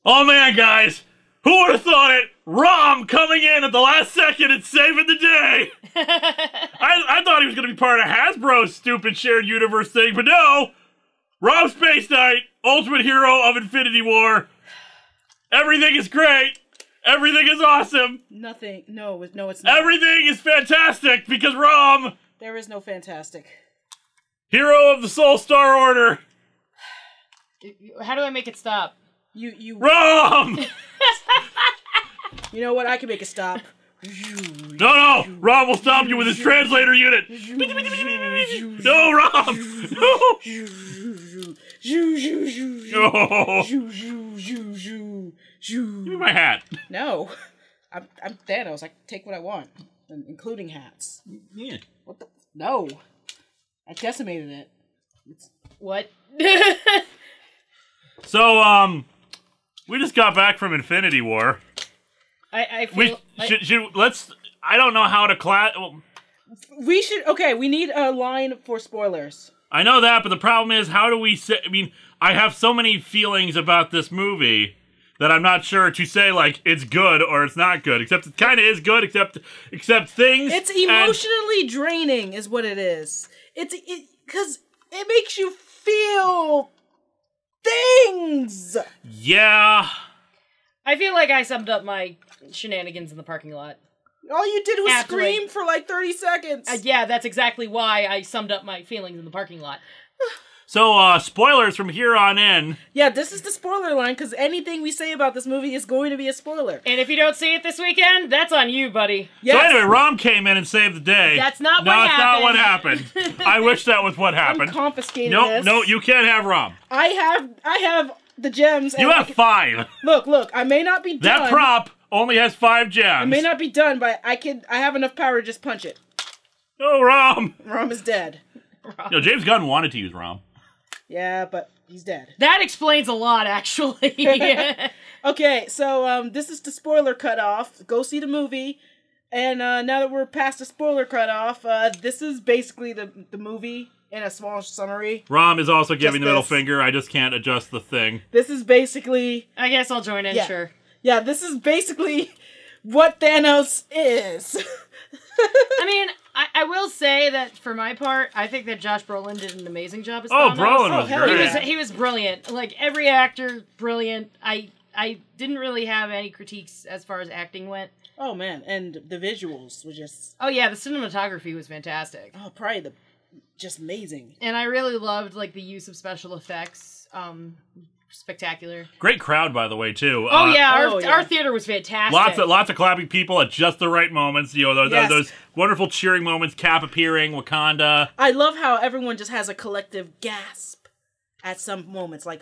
Oh man, guys! Who would have thought it? Rom coming in at the last second and saving the day! I thought he was going to be part of Hasbro's stupid shared universe thing, but no! Rom Space Knight, ultimate hero of Infinity War. Everything is great. Everything is awesome. Nothing. No, it's not. Everything is fantastic because Rom, There is no fantastic. hero of the Soul Star Order. How do I make it stop? You Rom! You know what? I can make it stop. No, Rom will stop you with his translator unit. No, Rom! No! No! Give me my hat. No, I'm Thanos. I can take what I want, including hats. Yeah. What the? No, I decimated it. What? So, we just got back from Infinity War. I feel... Let's... I don't know how to well, We should. Okay, we need a line for spoilers. I know that, but the problem is, how do we say... I mean, I have so many feelings about this movie that I'm not sure to say, like, it's good or it's not good. Except it kind of is good, except things... It's emotionally draining, is what it is. Because it makes you feel things. Yeah. I feel like I summed up my shenanigans in the parking lot. All you did was Aptly. scream for like 30 seconds. Yeah, that's exactly why I summed up my feelings in the parking lot. So, spoilers from here on in. Yeah, this is the spoiler line, because anything we say about this movie is going to be a spoiler. And if you don't see it this weekend, that's on you, buddy. Yes. So anyway, Rom came in and saved the day. That's not no, what it's not what happened. I wish that was what I'm happened. confiscating No, this. no, you can't have Rom. I have the gems. And You have 5. Look, I may not be done. That prop only has 5 gems. I may not be done, but I have enough power to just punch it. No, Rom. Rom is dead. No, James Gunn wanted to use Rom. Yeah, but he's dead. That explains a lot, actually. Okay, so this is the spoiler cutoff. Go see the movie. And now that we're past the spoiler cutoff, this is basically the movie in a small summary. Rom is also giving Just the middle this. finger. I just can't adjust the thing. This is basically... I guess I'll join in, Yeah. sure. Yeah, this is basically what Thanos is. I mean, I will say that for my part, I think that Josh Brolin did an amazing job as Oh, Thanos. Brolin was hell great. yeah. He was brilliant. Like, every actor, brilliant. I didn't really have any critiques as far as acting went. Oh, man, and the visuals were just... Oh, yeah, the cinematography was fantastic. Oh, probably just amazing. And I really loved, like, the use of special effects. Spectacular. Great crowd, by the way, too. Oh, yeah, yeah. our theater was fantastic. Lots of clapping people at just the right moments. You know, Yes. those wonderful cheering moments. Cap appearing, Wakanda. I love how everyone just has a collective gasp at some moments, like...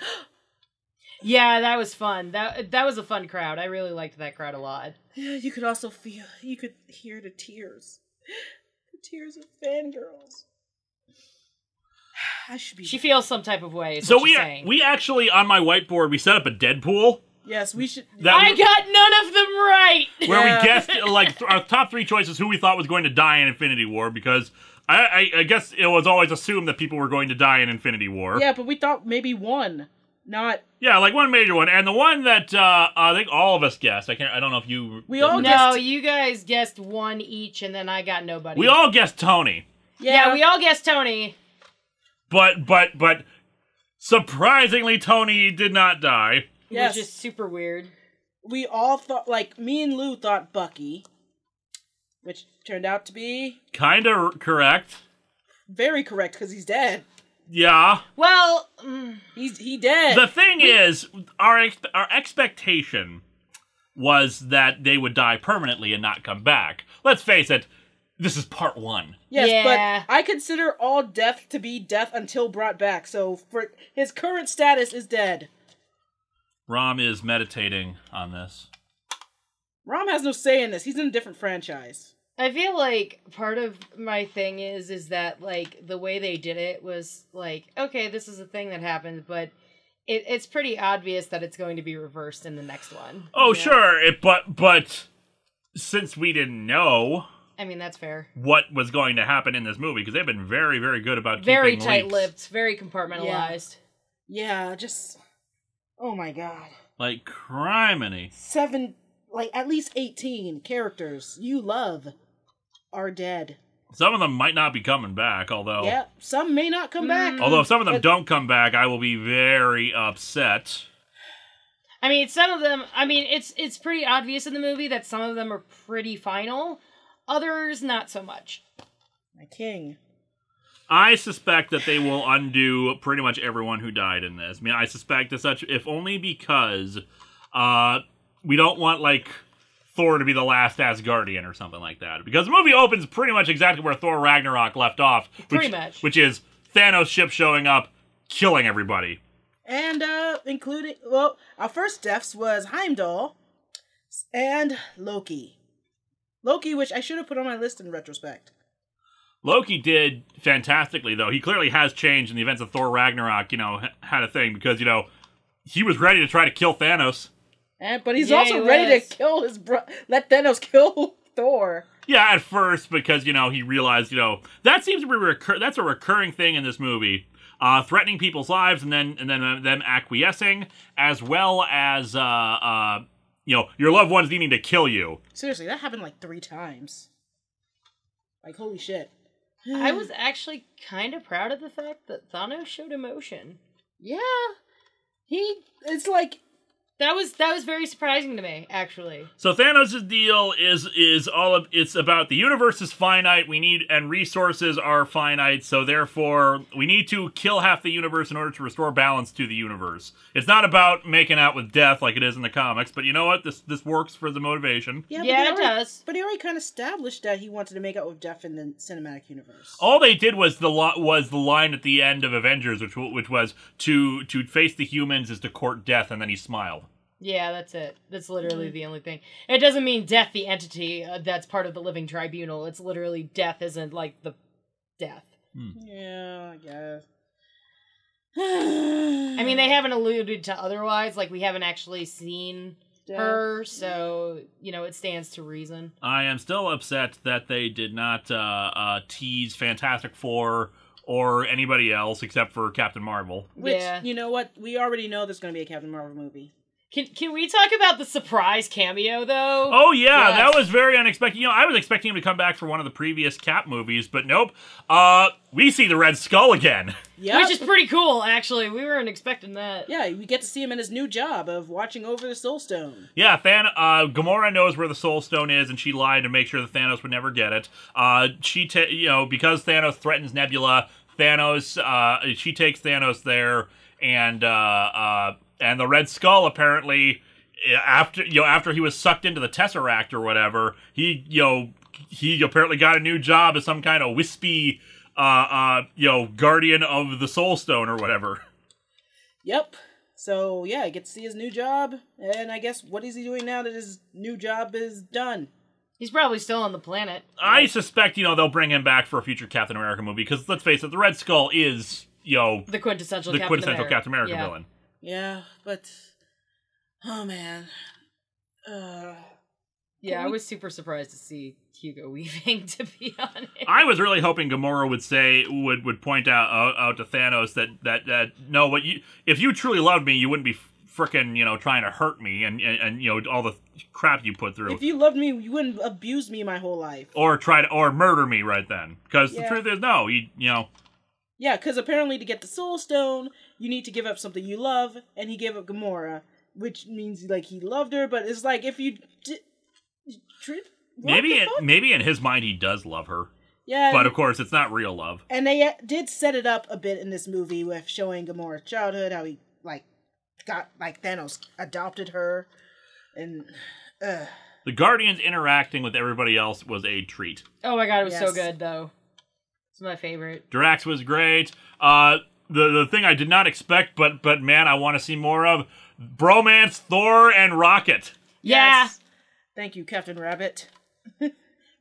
Yeah, that was fun. That was a fun crowd. I really liked that crowd a lot. You could also you could hear the tears. The tears of fangirls. I should be... She feels some type of way, is So what she's saying. we actually, on my whiteboard, we set up a Deadpool. Yes, we should... I got none of them right! Where Yeah. we guessed, like, our top 3 choices who we thought was going to die in Infinity War, because I guess it was always assumed that people were going to die in Infinity War. Yeah, but we thought maybe one, not... Yeah, like one major one. And the one that I think all of us guessed, I don't know if you... We all No, guessed... you guys guessed one each, and then I got nobody. We all guessed Tony. Yeah, we all guessed Tony. But surprisingly, Tony did not die. Yes. Which is super weird. We all thought, like, me and Lou thought Bucky, which turned out to be Kinda correct. very correct, because he's dead. Yeah. Well, He dead. The thing is, our expectation was that they would die permanently and not come back. Let's face it, this is part 1. Yes, Yeah. but I consider all death to be death until brought back, so for his current status is dead. Rom is meditating on this. Rom has no say in this. He's in a different franchise. I feel like part of my thing is that, like, the way they did it was, like, okay, this is a thing that happened, but it's pretty obvious that it's going to be reversed in the next one. Oh, Yeah. sure, but since we didn't know I mean, that's fair. what was going to happen in this movie, because they've been very, very good about Very keeping leaks. tight-lipped, very compartmentalized. Yeah, just... Oh my god. Like, criminy. 7, like at least 18 characters you love are dead. Some of them might not be coming back, although... Yeah, some may not come back. Although if some of them But- don't come back, I will be very upset. I mean, some of them. I mean, it's pretty obvious in the movie that some of them are pretty final. Others, not so much. My king. I suspect that they will undo pretty much everyone who died in this. I mean, I suspect as such, if only because we don't want, like, Thor to be the last Asgardian or something like that. Because the movie opens pretty much exactly where Thor Ragnarok left off. Pretty much. Which is Thanos' ship showing up, killing everybody. And, including, well, our first deaths was Heimdall and Loki. Loki, which I should have put on my list in retrospect. Loki did fantastically, though. He clearly has changed in the events of Thor Ragnarok, you know, had a thing, because, you know, he was ready to try to kill Thanos. But he's Yeah, also he ready was. to kill his let Thanos kill Thor. Yeah, at first, because, you know, he realized, you know, that seems to be that's a recurring thing in this movie. Threatening people's lives and then them acquiescing, as well as, you know, your loved ones needing to kill you. Seriously, that happened like 3 times. Like, holy shit. I was actually kind of proud of the fact that Thanos showed emotion. Yeah. It's like, That was very surprising to me, actually. So Thanos' deal is it's about the universe is finite, and resources are finite, so therefore we need to kill half the universe in order to restore balance to the universe. It's not about making out with death like it is in the comics, but you know what? This works for the motivation. Yeah, but it does. But he already kind of established that he wanted to make out with Death in the cinematic universe. All they did was the line at the end of Avengers, which was to face the humans is to court death, and then he smiled. Yeah, that's it. That's literally the only thing. It doesn't mean death, the entity that's part of the living tribunal. It's literally death isn't like the death. Yeah, I guess. I mean, they haven't alluded to otherwise. Like, we haven't actually seen her, so, you know, it stands to reason. I am still upset that they did not tease Fantastic Four or anybody else except for Captain Marvel. Which, Yeah. you know what? We already know there's going to be a Captain Marvel movie. Can we talk about the surprise cameo, though? Oh, yeah, Yes. that was very unexpected. You know, I was expecting him to come back for one of the previous Cap movies, but nope. We see the Red Skull again. Yeah. Which is pretty cool, actually. We weren't expecting that. Yeah, we get to see him in his new job of watching over the Soul Stone. Yeah, Gamora knows where the Soul Stone is, and she lied to make sure that Thanos would never get it. You know, because Thanos threatens Nebula, she takes Thanos there, and the Red Skull apparently, after he was sucked into the Tesseract or whatever, he apparently got a new job as some kind of wispy, guardian of the Soul Stone or whatever. Yep. So, yeah, I get to see his new job, and I guess what is he doing now that his new job is done? He's probably still on the planet. I suspect, they'll bring him back for a future Captain America movie, because let's face it, the Red Skull is, The quintessential Captain America Yeah. villain. Yeah, but... Oh, man. Yeah, I was super surprised to see Hugo Weaving, to be honest. I was really hoping Gamora would point out to Thanos that no, if you truly loved me, you wouldn't be frickin' trying to hurt me and all the crap you put through. If you loved me, you wouldn't abuse me my whole life. Or murder me right then. Because the Yeah. truth is, no, Yeah, because apparently to get the Soul Stone, you need to give up something you love, and he gave up Gamora, which means like he loved her, but it's like if you maybe in his mind he does love her. Yeah, But of course, it's not real love. and they did set it up a bit in this movie with showing Gamora's childhood, how he got Thanos adopted her, and The Guardians interacting with everybody else was a treat. Oh my god, it was so Yes. good, though. It's my favorite. Drax was great. The thing I did not expect, but man, I want to see more of bromance, Thor and Rocket. yes. Thank you, Captain Rabbit.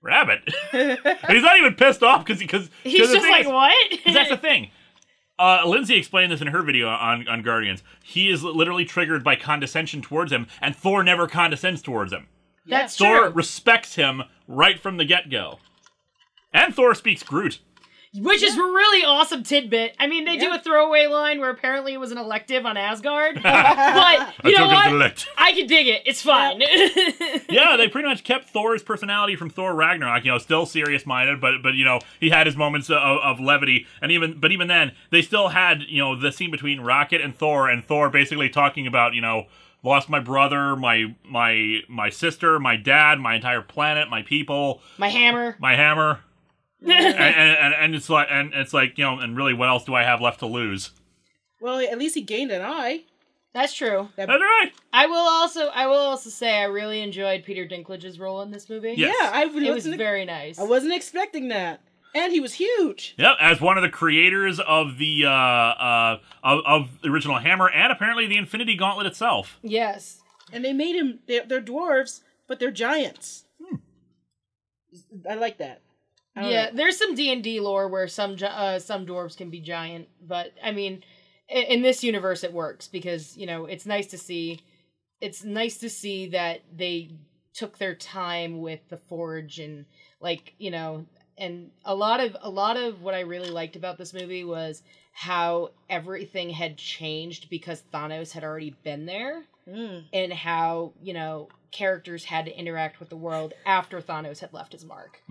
Rabbit. He's not even pissed off because He's just like, what? That's the thing. Lindsay explained this in her video on Guardians. He is literally triggered by condescension towards him, and Thor never condescends towards him. That's Thor true. respects him right from the get-go. And Thor speaks Groot. Which is a really awesome tidbit. I mean, they do a throwaway line where apparently it was an elective on Asgard. But, you know what? I can dig it. It's fine. Yeah, they pretty much kept Thor's personality from Thor Ragnarok. You know, still serious-minded, but you know, he had his moments of levity. And even then, they still had, you know, the scene between Rocket and Thor basically talking about, you know, lost my brother, my sister, my dad, my entire planet, my people. My hammer. and it's like you know, and really, what else do I have left to lose? Well, at least he gained an eye. That's true. That's right. I will also say I really enjoyed Peter Dinklage's role in this movie. Yes. Yeah, it was very nice. I wasn't expecting that, and he was huge. Yep, as one of the creators of the of the original Hammer, and apparently the Infinity Gauntlet itself. Yes, and they made him. They're dwarves, but they're giants. I like that. Yeah, there's some D&D lore where some dwarves can be giant, but I mean, in this universe it works because, you know, it's nice to see that they took their time with the Forge and, like, you know, and a lot of what I really liked about this movie was how everything had changed because Thanos had already been there, and how, you know, characters had to interact with the world after Thanos had left his mark.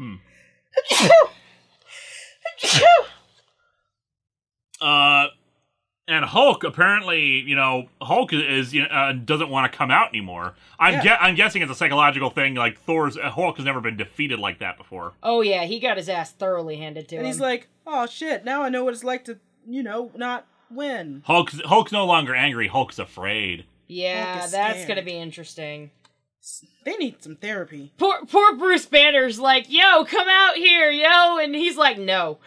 And Hulk apparently, you know, Hulk is doesn't want to come out anymore. I'm guessing it's a psychological thing. Like Hulk has never been defeated like that before. Oh yeah, he got his ass thoroughly handed to him. And he's like, "Oh shit! Now I know what it's like to, you know, not win." Hulk's no longer angry. Hulk's afraid. Yeah, that's gonna be interesting. They need some therapy. Poor Bruce Banner's like, yo, come out here, yo, and he's like, no.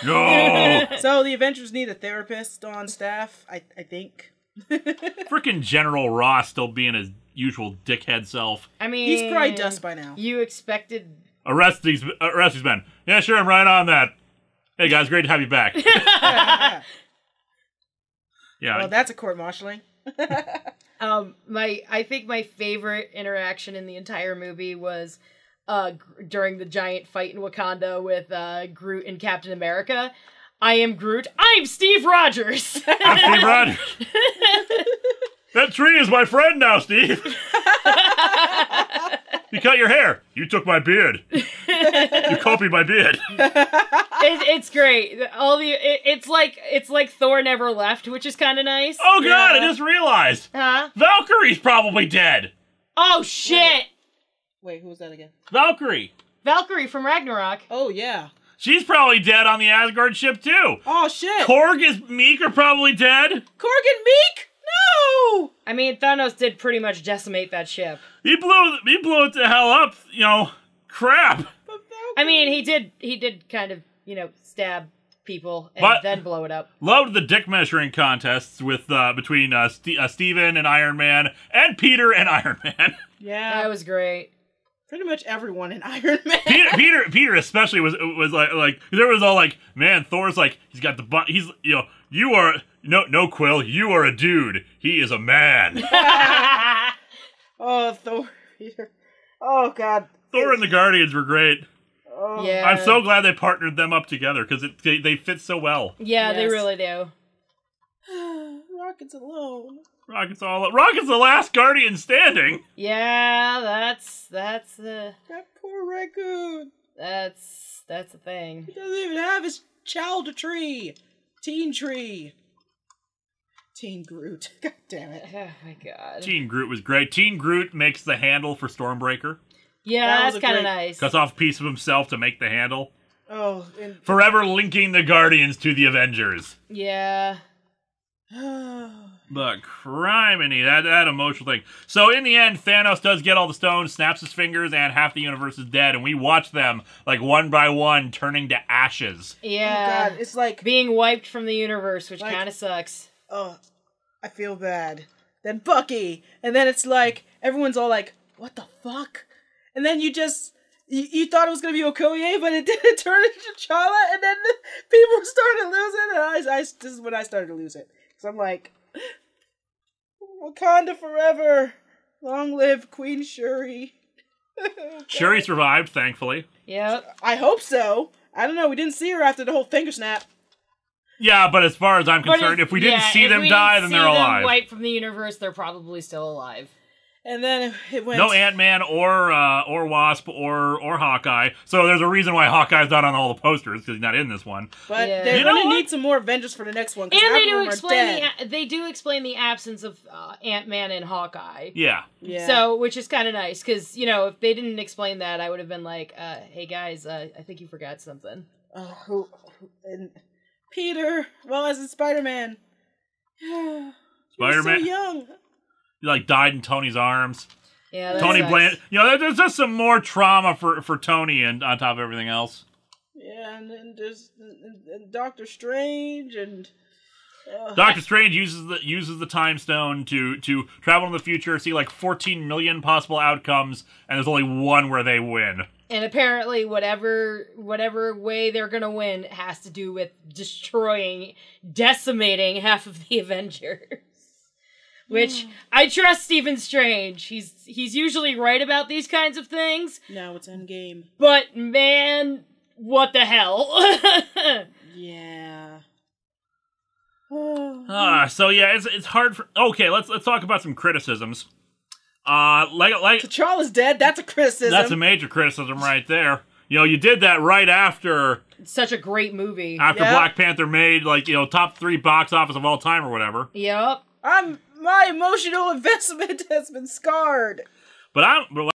No! So the Avengers need a therapist on staff, I think. Frickin' General Ross still being his usual dickhead self. I mean... He's probably dust by now. You expected... Arrest these men. Yeah, sure, I'm right on that. Hey guys, great to have you back. Yeah. Well, that's a court-martialing. I think my favorite interaction in the entire movie was during the giant fight in Wakanda with Groot and Captain America. I am Groot. I'm Steve Rogers. I'm Steve Rogers. That tree is my friend now, Steve. You cut your hair. You took my beard. You copied my beard. It's great. It's like Thor never left, which is kind of nice. Oh god, I just realized. Huh? Valkyrie's probably dead. Oh shit. Wait, who was that again? Valkyrie from Ragnarok. Oh yeah. She's probably dead on the Asgard ship too. Oh shit. Korg and Meek are probably dead. Korg and Meek? No! I mean, Thanos did pretty much decimate that ship. He blew it the hell up, you know. Crap. I mean, he did kind of, you know, stab people and then blow it up. Loved the dick measuring contests with between Steven and Iron Man and Peter and Iron Man. Yeah. That was great. Pretty much everyone in Iron Man. Peter especially was like there was all like, man, Thor's like, he's got the he's, you know, you are no Quill, you are a dude. He is a man. Oh, Thor, Peter. Oh god. Thor and the Guardians were great. Oh. Yeah. I'm so glad they partnered them up together because they fit so well. Yeah, they really do. Rocket's alone. Rocket's the last Guardian standing. Yeah, that's that poor raccoon. That's the thing. He doesn't even have his child tree. Teen tree. Teen Groot. God damn it. Oh my god. Teen Groot was great. Teen Groot makes the handle for Stormbreaker. Yeah, that's kind of nice. Cuts off a piece of himself to make the handle. Oh, Forever linking the Guardians to the Avengers. Yeah. But criminy, that emotional thing. So in the end, Thanos does get all the stones, snaps his fingers, and half the universe is dead. And we watch them, like, one by one, turning to ashes. Yeah. Oh god, it's like being wiped from the universe, which kind of sucks. Oh, I feel bad. Then Bucky. And then it's like, everyone's all like, what the fuck? And then you just, you thought it was going to be Okoye, but it didn't turn into T'Challa, and then people started losing, and this is when I started to lose it. Because I'm like, Wakanda forever. Long live Queen Shuri. Shuri survived, thankfully. Yep. I hope so. I don't know. We didn't see her after the whole finger snap. Yeah, but as far as I'm concerned, if we didn't see them die, then they're alive. Wiped from the universe, they're probably still alive. And then it went... No Ant-Man or Wasp or Hawkeye. So there's a reason why Hawkeye's not on all the posters, because he's not in this one. But Yeah. they're You know going to what? need some more Avengers for the next one. And they do are explain dead. they do explain the absence of Ant-Man and Hawkeye. Yeah. Yeah. So, which is kind of nice, because, you know, if they didn't explain that, I would have been like, hey guys, I think you forgot something. Who and Peter, well, as in Spider-Man. Spider-Man. So young. He, like, died in Tony's arms. Yeah, that Tony sucks. Bland. You know, there's just some more trauma for Tony and on top of everything else. Yeah, and then there's and Doctor Strange and... Doctor Strange uses the time stone to travel in the future, see like 14 million possible outcomes, and there's only one where they win. And apparently, whatever way they're gonna win has to do with decimating half of the Avengers. Which I trust Stephen Strange. He's usually right about these kinds of things. Now it's Endgame. But man, what the hell? Yeah. So yeah, it's hard for. Okay, let's talk about some criticisms. Like T'Challa's dead. That's a criticism. that's a major criticism right there. You know, you did that right after It's such a great movie. Yeah. Black Panther made like top 3 box office of all time or whatever. Yep. My emotional investment has been scarred. But what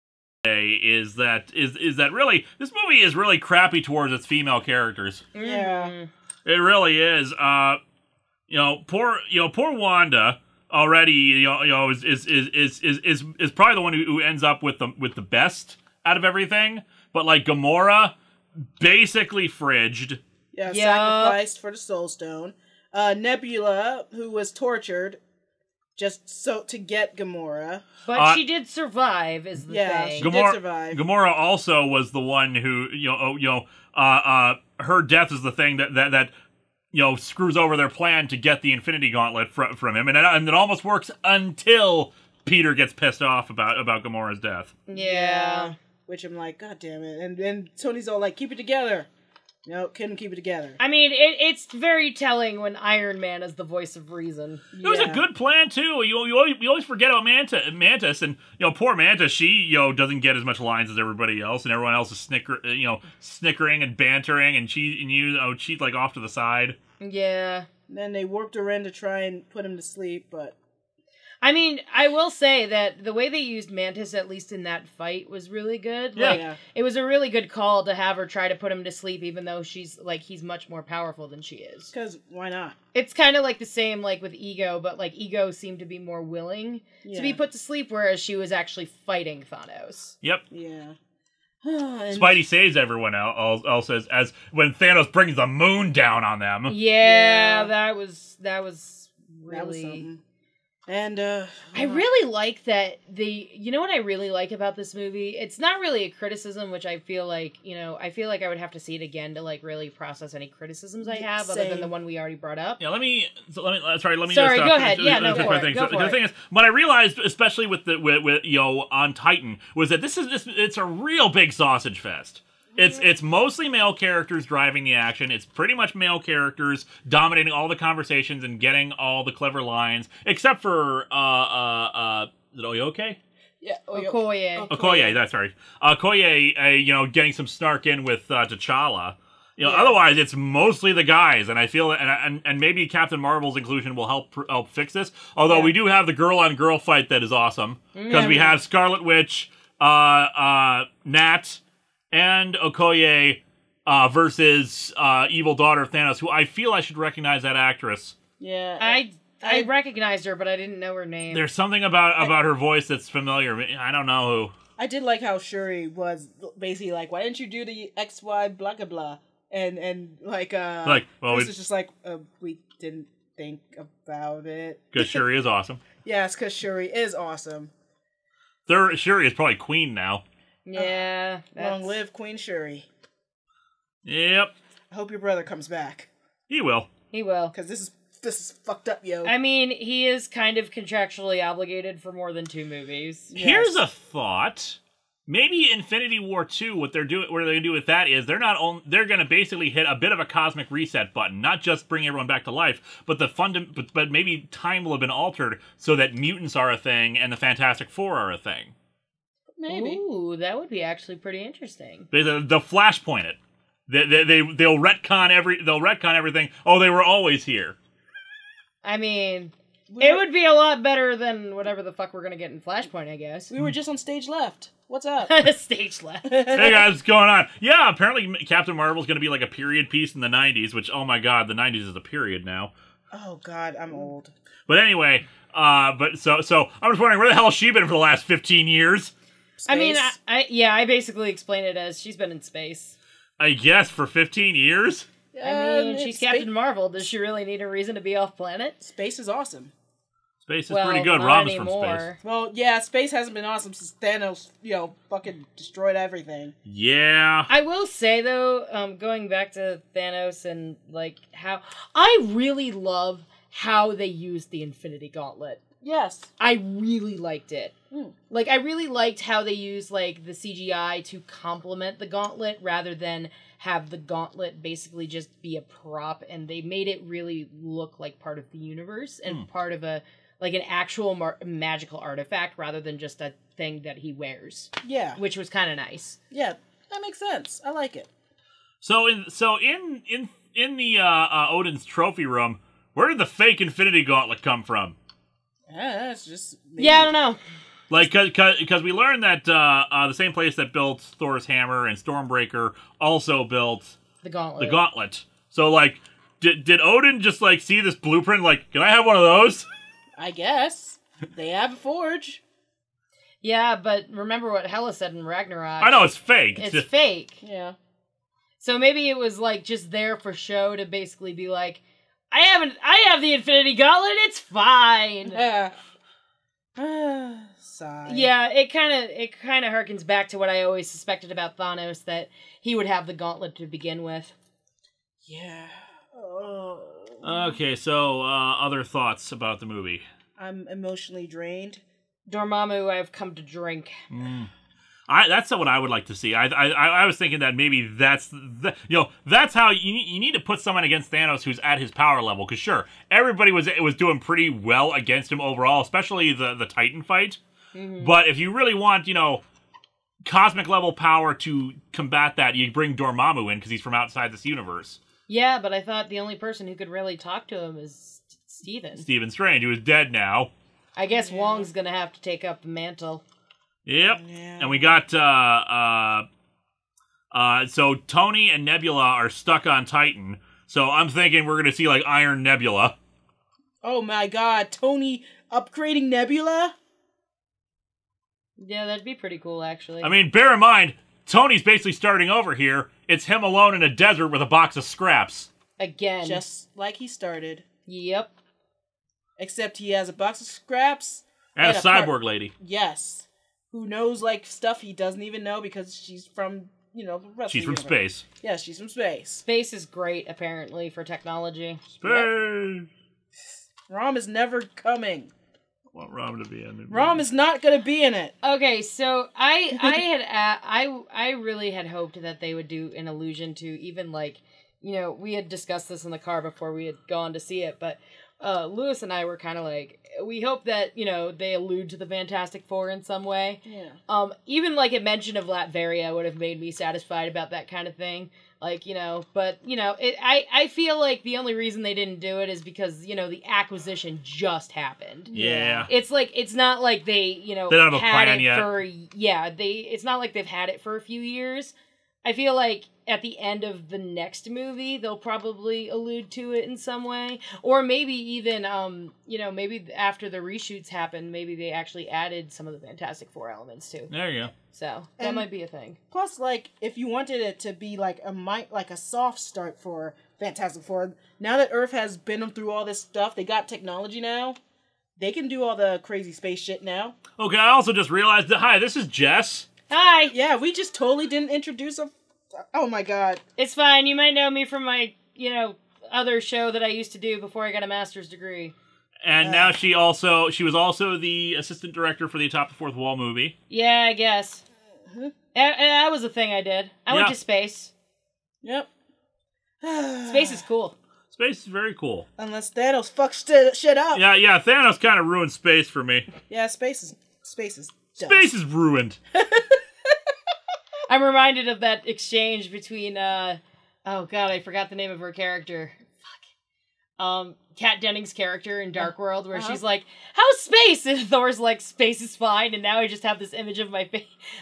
I say is that really this movie is really crappy towards its female characters. Yeah. It really is. Poor Wanda already. Is probably the one who ends up with the best out of everything. But like Gamora, basically fridged. Yeah, Yup. sacrificed for the Soul Stone. Nebula, who was tortured just to get Gamora. But she did survive, is the thing. She did survive. Gamora also was the one who her death is the thing that screws over their plan to get the Infinity Gauntlet from him, and it almost works until Peter gets pissed off about Gamora's death. Yeah. Which I'm like, God damn it. And Tony's all like, keep it together. No, couldn't keep it together. I mean, it's very telling when Iron Man is the voice of reason. It was a good plan too. You always forget about Mantis, and poor Mantis. She doesn't get as much lines as everybody else, and everyone else is snickering and bantering, and she's like off to the side. Yeah. And then they warped her in to try and put him to sleep, but I mean, I will say that the way they used Mantis, at least in that fight, was really good. Yeah. Like, it was a really good call to have her try to put him to sleep, even though he's much more powerful than she is. because why not? It's kind of like the same, like, with Ego, but, like, Ego seemed to be more willing to be put to sleep, whereas she was actually fighting Thanos. Yep. Yeah. Spidey saves everyone else as when Thanos brings the moon down on them. Yeah, that was really... something. And I really like that you know what I really like about this movie? It's not really a criticism, which I feel like, I feel like I would have to see it again to like really process any criticisms I have other than the one we already brought up. Yeah, let me Sorry, just go ahead. Yeah, no, go for it. The thing is, what I realized, especially with on Titan, was that it's a real big sausage fest. It's mostly male characters driving the action. It's pretty much male characters dominating all the conversations and getting all the clever lines, except for is it Okoye? yeah, Okoye. Okoye, that's right. Okoye, getting some snark in with T'Challa. Otherwise it's mostly the guys, and I feel and maybe Captain Marvel's inclusion will help fix this. Although we do have the girl on girl fight that is awesome because we have Scarlet Witch, Nat, and Okoye versus evil daughter of Thanos, who I feel I should recognize that actress. Yeah. I recognized her, but I didn't know her name. There's something about her voice that's familiar. I don't know who. I did like how Shuri was basically like, why didn't you do the XY blah blah blah? And Chris is just like, we didn't think about it. Because Shuri is awesome. Yes, because Shuri is awesome. Shuri is probably queen now. Yeah. Long live Queen Shuri. Yep. I hope your brother comes back. He will. He will. Because this is fucked up, yo. I mean, he is kind of contractually obligated for more than 2 movies. Here's a thought. maybe Infinity War 2, what they're gonna do with that is they're gonna basically hit a bit of a cosmic reset button, not just bring everyone back to life, but but maybe time will have been altered so that mutants are a thing and the Fantastic Four are a thing. Maybe. Ooh, that would be actually pretty interesting. They'll flashpoint it. They'll retcon everything. Oh, they were always here. I mean, it would be a lot better than whatever the fuck we're gonna get in Flashpoint, I guess. We were just on stage left. What's up? Stage left. Hey guys, what's going on? Yeah, apparently Captain Marvel's gonna be like a period piece in the 90s, which, oh my god, the 90s is a period now. Oh god, I'm old. But anyway, so I'm just wondering, where the hell has she been for the last 15 years? Space. I mean, I basically explain it as she's been in space. I guess for 15 years? I mean, she's Captain Marvel. Does she really need a reason to be off planet? Space is awesome. Space is pretty good. Not Robin's from anymore. space. Well, yeah, space hasn't been awesome since Thanos, fucking destroyed everything. Yeah. I will say, though, going back to Thanos and, like, how... I really love how they used the Infinity Gauntlet. Yes. I really liked it. Like, I really liked how they used, like, the CGI to complement the gauntlet rather than have the gauntlet basically just be a prop, and they made it really look like part of the universe and part of an actual magical artifact rather than just a thing that he wears. Yeah. Which was kind of nice. Yeah, that makes sense. I like it. So in the Odin's trophy room, where did the fake Infinity Gauntlet come from? It's just... Yeah, I don't know. Like, because we learned that the same place that built Thor's hammer and Stormbreaker also built The gauntlet. the gauntlet. So, like, did Odin just, like, see this blueprint, like, can I have one of those? I guess. They have a forge. Yeah, but remember what Hela said in Ragnarok. I know, it's fake. It's fake. Yeah. So maybe it was, like, just there for show to basically be like, I have the Infinity Gauntlet, it's fine. Yeah. Sigh. Yeah, it kind of harkens back to what I always suspected about Thanos, that he would have the gauntlet to begin with. Yeah. Okay, so, other thoughts about the movie? I'm emotionally drained. Dormammu, I've come to drink. That's what I would like to see. I was thinking that maybe that's how you need to put someone against Thanos who's at his power level. Because sure, everybody was doing pretty well against him overall, especially the Titan fight. Mm-hmm. But if you really want, cosmic level power to combat that, you bring Dormammu in because he's from outside this universe. Yeah, but I thought the only person who could really talk to him is Stephen. Stephen Strange, who is dead now. I guess Wong's gonna have to take up the mantle. Yep. Yeah. And we got, so Tony and Nebula are stuck on Titan. So I'm thinking we're going to see, like, Iron Nebula. Oh my god, Tony upgrading Nebula? Yeah, that'd be pretty cool, actually. I mean, bear in mind, Tony's basically starting over here. It's him alone in a desert with a box of scraps. Again. Just like he started. Yep. Except he has a box of scraps. And a cyborg lady. Yes. Who knows, like, stuff he doesn't even know because she's from, the rest She's of the from universe. space. Yeah, she's from space. Space is great, apparently, for technology. Space! Rom is never coming. I want Rom to be in it. Rom is not going to be in it. Okay, so I really had hoped that they would do an allusion to even, like, we had discussed this in the car before we had gone to see it, but Lewis and I were kind of like, we hope that, they allude to the Fantastic Four in some way. Yeah. Even, like, a mention of Latveria would have made me satisfied about that kind of thing. Like, but, I feel like the only reason they didn't do it is because, the acquisition just happened. Yeah. It's like, it's not like they, they don't have a plan yet. It's not like they've had it for a few years. I feel like at the end of the next movie, they'll probably allude to it in some way. Or maybe even, maybe after the reshoots happened, maybe they actually added some of the Fantastic Four elements too. There you go. So, that might be a thing. Plus, like, if you wanted it to be like a soft start for Fantastic Four, now that Earth has been through all this stuff, they got technology now. They can do all the crazy space shit now. Okay, I also just realized that, hi, this is Jess. Hi! Yeah, we just totally didn't introduce a... Oh my god. It's fine. You might know me from my, other show that I used to do before I got a master's degree. And now she was also the assistant director for the Atop the Fourth Wall movie. Yeah, I guess. That was the thing I did. I went to space. Yep. Space is cool. Space is very cool. Unless Thanos fucks shit up. Yeah, Thanos kind of ruined space for me. Yeah, space is dust. Space is ruined. I'm reminded of that exchange between, oh god, I forgot the name of her character. Fuck. Kat Dennings' character in Dark World, where she's like, "How's space?" And Thor's like, "Space is fine." And now I just have this image of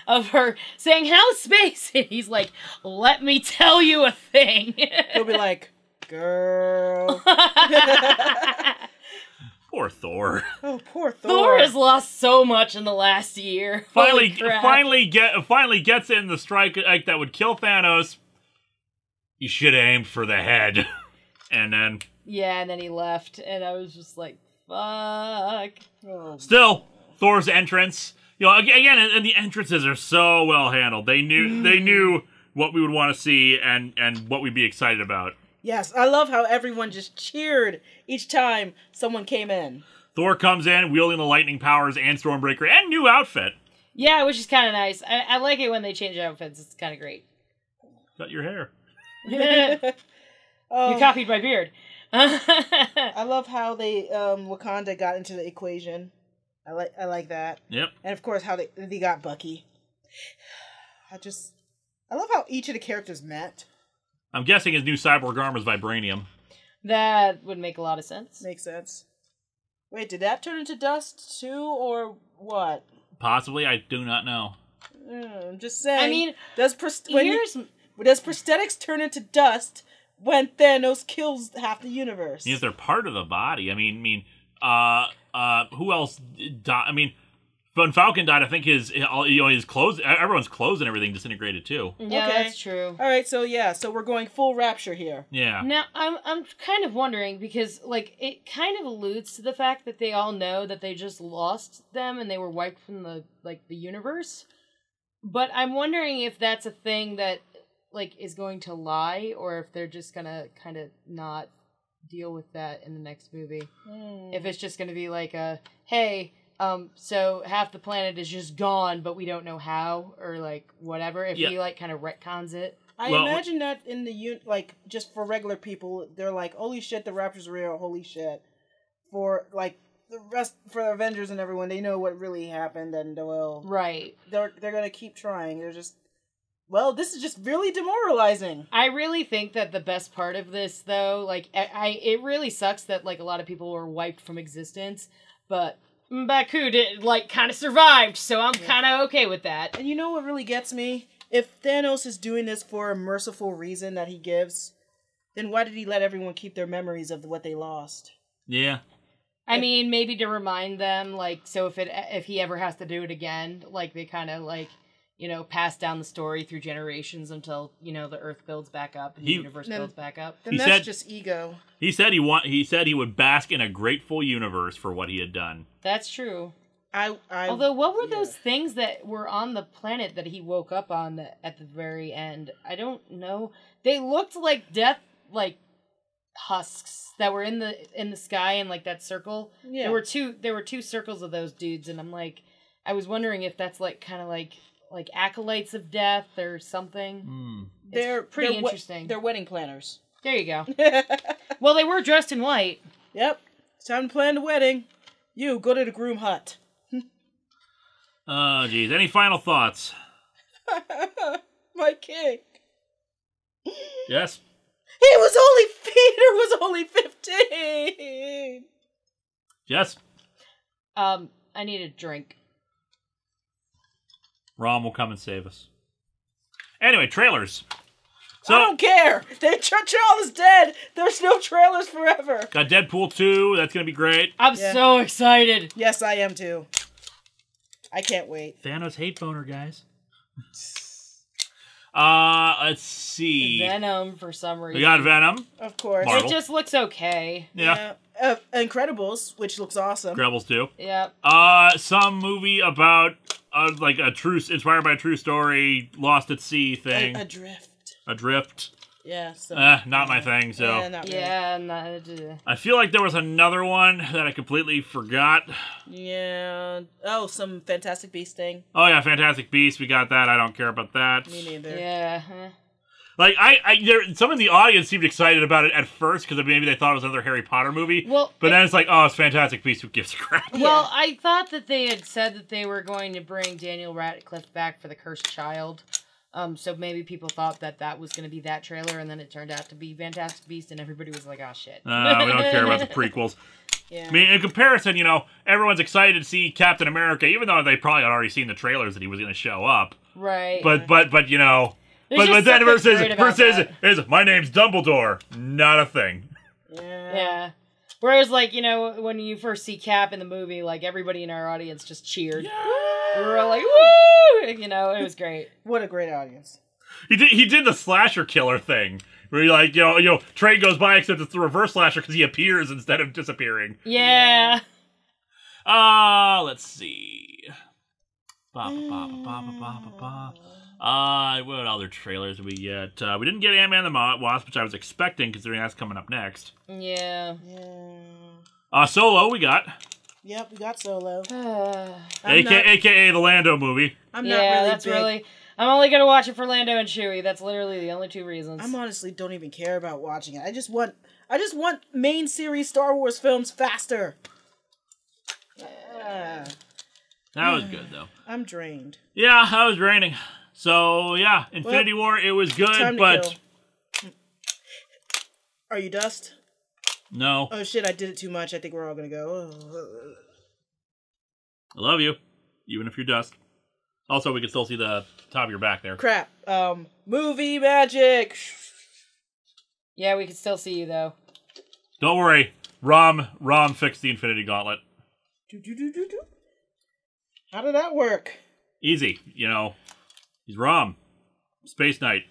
of her saying, "How's space?" And he's like, "Let me tell you a thing." He'll be like, "Girl." Poor Thor. Oh, poor Thor. Thor has lost so much in the last year. Finally Holy crap. finally gets in the strike like that would kill Thanos. You should have aimed for the head. And then Yeah, and then he left, and I was just like, fuck. Oh. still, Thor's entrance. You know, again, and the entrances are so well handled. They knew what we would want to see and what we'd be excited about. Yes, I love how everyone just cheered each time someone came in. Thor comes in, wielding the lightning powers and Stormbreaker, and new outfit. Yeah, which is kind of nice. I like it when they change outfits. It's kind of great. Got your hair. Oh, You copied my beard. I love how they Wakanda got into the equation. I like that. Yep. And of course how they got Bucky. I love how each of the characters met. I'm guessing his new cyborg armor is vibranium. That would make a lot of sense. Makes sense. Wait, did that turn into dust too, or what? Possibly, I do not know. I'm just saying. I mean, does prosthetics turn into dust when Thanos kills half the universe? If they're part of the body, who else died? I mean, when Falcon died, I think his clothes, everyone's clothes and everything disintegrated too. Yeah, Okay. that's true. All right, so we're going full Rapture here. Yeah. Now, I'm kind of wondering, because, like, it kind of alludes to the fact that they all know that they just lost them and they were wiped from the universe. But I'm wondering if that's a thing that, like, is going to lie, or if they're just gonna kind of not deal with that in the next movie. If it's just gonna be like hey, so half the planet is just gone, but we don't know how, or, like, whatever, if he, like, kind of retcons it. I imagine that in just for regular people, they're like, holy shit, the Rapture's real, holy shit. For, like, for the Avengers and everyone, they know what really happened, and, well... Right. They're gonna keep trying. They're just... Well, this is just really demoralizing. I really think that the best part of this, though, like, it really sucks that, like, a lot of people were wiped from existence, but M'Baku did, like, kind of survived, so I'm kind of okay with that. And you know what really gets me? If Thanos is doing this for a merciful reason that he gives, then why did he let everyone keep their memories of what they lost? Yeah. I mean, maybe to remind them, like, so if he ever has to do it again, like, they kind of, like, you know, pass down the story through generations until, you know, the Earth builds back up and the universe builds back up. Then that's just ego. He said he said he would bask in a grateful universe for what he had done. That's true. Although, what were those things that were on the planet that he woke up on at the very end? I don't know. They looked like death, like husks that were in the sky in like that circle. Yeah. There were two circles of those dudes, and I'm like, I was wondering if that's like kind of like acolytes of death or something. They're pretty interesting. They're wedding planners. There you go. Well, they were dressed in white. Yep. It's time to plan the wedding. You go to the groom hut. Oh, geez. Any final thoughts? My king. Yes? Peter was only 15. Yes? I need a drink. Rom will come and save us. Anyway, trailers. So, I don't care. Charles is dead. There's no trailers forever. got Deadpool 2. That's going to be great. I'm so excited. Yes, I am too. I can't wait. Thanos hate boner, guys. Let's see. Venom for some reason. We got Venom. Of course. Marvel. It just looks okay. Yeah. Incredibles, which looks awesome. Rebels 2. Yep. Some movie about like inspired by a true story, Lost at Sea thing. Adrift. Adrift. Yeah. So, Not my thing. So not really. Yeah, not, I feel like there was another one that I completely forgot. Yeah. Oh, some Fantastic Beast thing. Oh yeah, Fantastic Beasts. We got that. I don't care about that. Me neither. yeah. Like some in the audience seemed excited about it at first because maybe they thought it was another Harry Potter movie. Well, but then it's like, oh, it's Fantastic Beasts. Who gives a crap? Well, I thought that they had said that they were going to bring Daniel Radcliffe back for the Cursed Child. So maybe people thought that was going to be that trailer, and then it turned out to be Fantastic Beast, and everybody was like, oh, shit. We don't care about the prequels. Yeah. I mean, in comparison, everyone's excited to see Captain America, even though they probably had already seen the trailers that he was going to show up. Right. But There's but just then something great about versus that. is my name's Dumbledore. Not a thing. Yeah. Whereas, like, when you first see Cap in the movie, like, everybody in our audience just cheered. We were all like, woo! It was great. What a great audience. He did the slasher killer thing. Where you like, train goes by, except it's the reverse slasher because he appears instead of disappearing. Yeah. Let's see. What other trailers did we get? We didn't get Ant-Man and the Wasp, which I was expecting, considering that's coming up next. Yeah. Solo, we got. Yep, we got Solo. AKA the Lando movie. I'm not really that's big. really... I'm only going to watch it for Lando and Chewie. That's literally the only two reasons. I'm honestly don't even care about watching it. I just want main series Star Wars films faster. That was good, though. I'm drained. Yeah, that was draining. So, yeah, Infinity War, it was good, Time to but... kill. Are you dust? No. Oh shit, I did it too much. I think we're all gonna go. I love you, even if you're dust. Also, we can still see the top of your back there. Crap. Movie magic. Yeah, we can still see you, though. Don't worry. Rom fixed the Infinity Gauntlet. How did that work? Easy, He's Rom. Space Knight.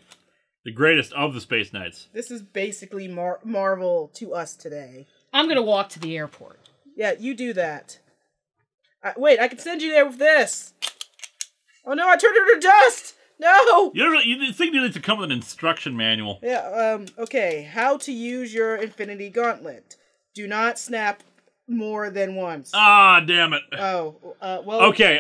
The greatest of the Space Knights. This is basically Marvel to us today. I'm going to walk to the airport. Yeah, you do that. Wait, I can send you there with this. Oh no, I turned her to dust! No! You think you need to come with an instruction manual. Yeah, okay. How to use your Infinity Gauntlet. Do not snap more than once. Ah, damn it. Oh, well... Okay,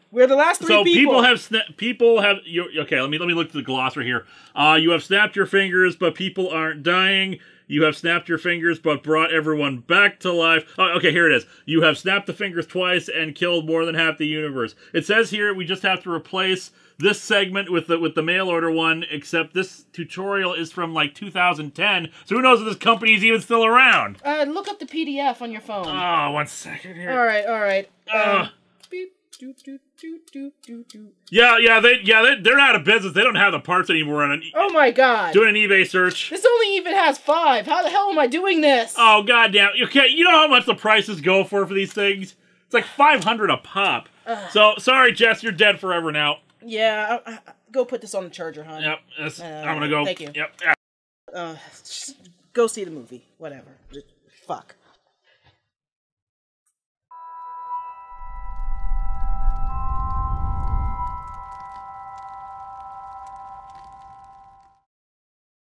we're the last three so people. people have okay, let me look at the glossary here. You have snapped your fingers, but people aren't dying. You have snapped your fingers, but brought everyone back to life. Oh, okay, here it is. You have snapped the fingers twice and killed more than half the universe. It says here we just have to replace this segment with the mail order one, except this tutorial is from like 2010, so who knows if this company is even still around. Look up the PDF on your phone. Oh, 1 second here. All right. Beep. Yeah, they're out of business. They don't have the parts anymore. Oh my god. Doing an eBay search. This only even has 5. How the hell am I doing this? Oh, goddamn. Okay, you know how much the prices go for these things? It's like $500 a pop. So, sorry, Jess, you're dead forever now. Yeah, go put this on the charger, hon. Yep, I'm gonna go. Thank you. Yep. Just go see the movie. Whatever. Fuck.